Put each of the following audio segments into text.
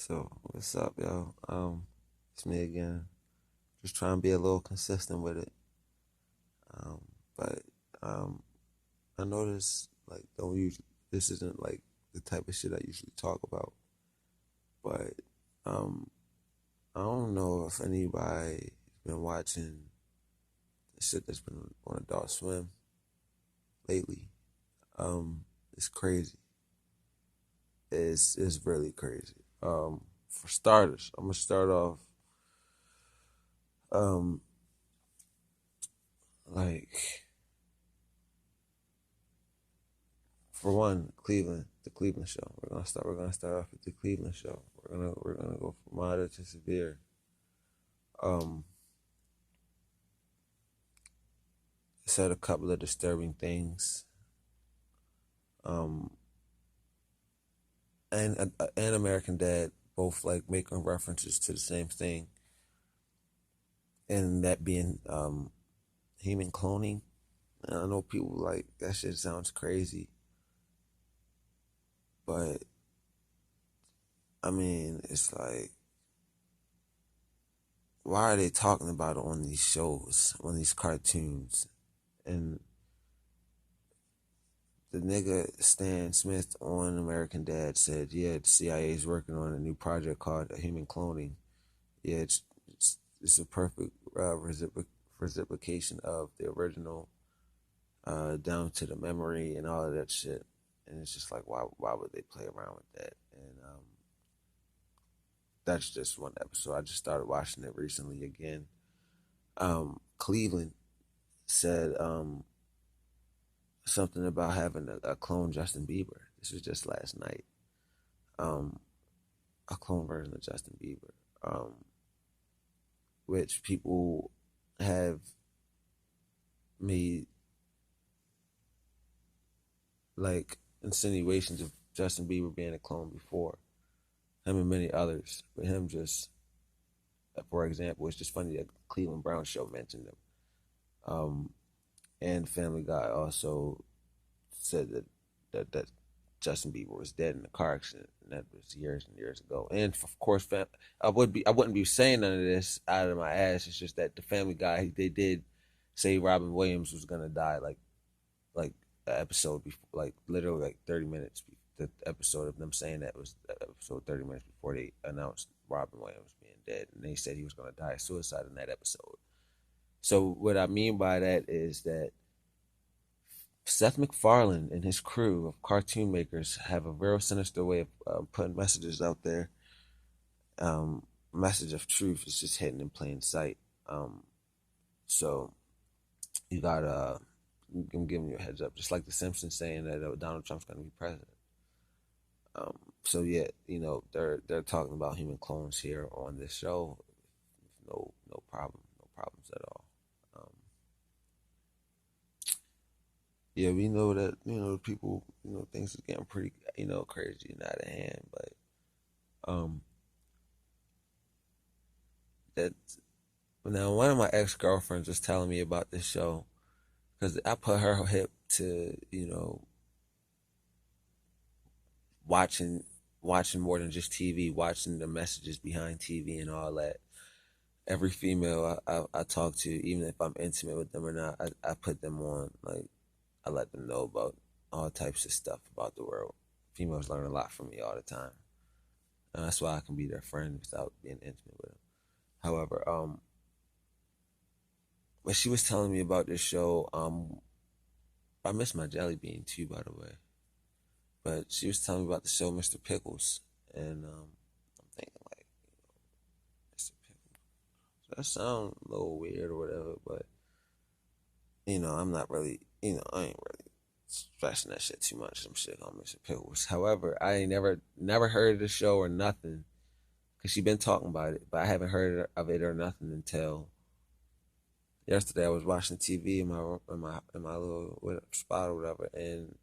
So what's up, yo? It's me again. Just trying to be a little consistent with it. Um, but um, I notice like don't usually this isn't like the type of shit I usually talk about. But um, I don't know if anybody been watching the shit that's been on Adult Swim lately. Um, it's crazy. It's really crazy. For starters, I'm gonna start off. Um, like for one, Cleveland, the Cleveland show. We're gonna start off with the Cleveland show. We're gonna go from moderate to severe. Um, it said a couple of disturbing things. Um, and American Dad both like making references to the same thing, and that being human cloning. And I know people like that shit sounds crazy, but I mean it's like why are they talking about it on these shows, on these cartoons? And the nigga Stan Smith on American Dad said, "Yeah, the CIA is working on a new project called Human Cloning. Yeah, it's a perfect reciprocation of the original, down to the memory and all of that shit." And it's just like, why would they play around with that? And that's just one episode. I just started watching it recently again. Cleveland said something about having a clone Justin Bieber. This was just last night. Um, a clone version of Justin Bieber, which people have made like insinuations of Justin Bieber being a clone before. Him and many others, but him just, for example, it's just funny that Cleveland Brown show mentioned him. Um, and Family Guy also said that Justin Bieber was dead in a car accident, and that was years and years ago. And of course, I wouldn't be saying none of this out of my ass. It's just that the Family Guy they did say Robin Williams was gonna die, like the episode before, like literally like 30 minutes. The episode of them saying that was episode 30 minutes before they announced Robin Williams being dead, and they said he was gonna die of suicide in that episode. So what I mean by that is that Seth MacFarlane and his crew of cartoon makers have a real sinister way of putting messages out there. Message of truth is just hidden in plain sight. Um, so you gotta, I'm giving you a heads up, just like the Simpsons saying that Donald Trump's gonna be president. So yeah, they're talking about human clones here on this show. No problem, no problems at all. Um, yeah, we know that people things are getting pretty crazy and out of hand, but um that now one of my ex girlfriends was telling me about this show because I put her hip to watching watching more than just TV, watching the messages behind TV and all that. Every female I talk to, even if I'm intimate with them or not, I put them on. Like I let them know about all types of stuff about the world. Females learn a lot from me all the time, and that's why I can be their friend without being intimate with them. However, when she was telling me about this show, I miss my jelly bean too, by the way. But she was telling me about the show Mr. Pickles, and I'm thinking like Mr. Pickles. That sounds a little weird or whatever, but I'm not really, I ain't really stressing that shit too much. Some shit on Mr. Pickles. However, I ain't never heard of the show or nothing, cause she been talking about it, but I haven't heard of it or nothing until yesterday. I was watching TV in my little spot or whatever, and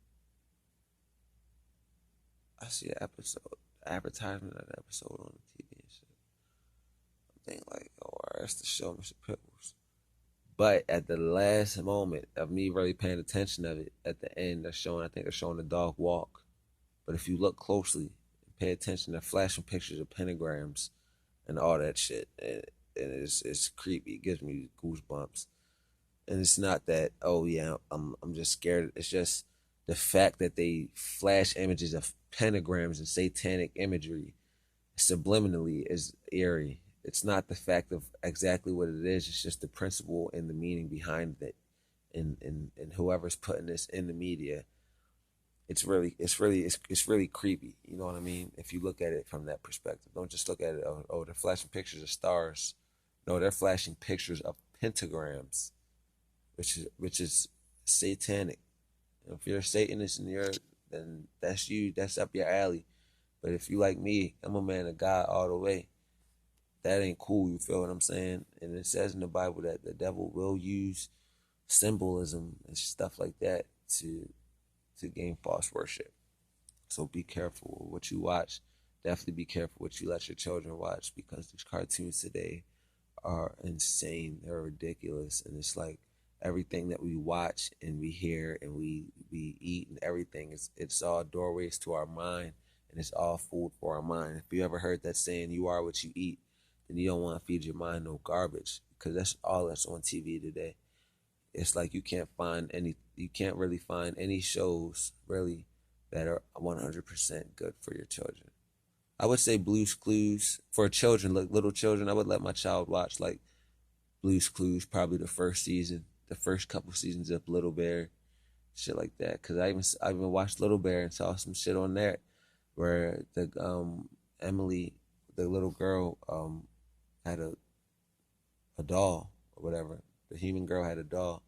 I see an episode, advertisement of the episode on the TV and shit. I'm thinking like, oh, all right, that's the show, Mr. Pickles. But at the last moment of me really paying attention of it, at the end, I think they're showing the dog walk. But if you look closely, pay attention to flashing pictures of pentagrams and all that shit, and it's creepy. It gives me goosebumps. And it's not that, oh yeah, I'm just scared. It's just the fact that they flash images of pentagrams and satanic imagery subliminally is eerie. It's not the fact of exactly what it is. It's just the principle and the meaning behind it, and whoever's putting this in the media. It's really creepy. You know what I mean? If you look at it from that perspective, don't just look at it. Oh, they're flashing pictures of stars. No, they're flashing pictures of pentagrams, which is satanic. If you're a Satanist and then that's you. That's up your alley. But if you like me, I'm a man of God all the way. That ain't cool. You feel what I'm saying? And it says in the Bible that the devil will use symbolism and stuff like that to gain false worship. So be careful with what you watch. Definitely be careful what you let your children watch, because these cartoons today are insane. They're ridiculous, and it's like everything that we watch and we hear and we eat and everything is it's all doorways to our mind, and it's all food for our mind. If you ever heard that saying, "You are what you eat," then you don't want to feed your mind no garbage, because that's all that's on TV today. It's like you can't really find any shows really that are 100% good for your children. I would say Blue's Clues for children, like little children. I would let my child watch like Blue's Clues, probably the first season, the first couple seasons of Little Bear, shit like that. Cause I even watched Little Bear and saw some shit on there where the Emily, the little girl, had a doll or whatever. The human girl had a doll,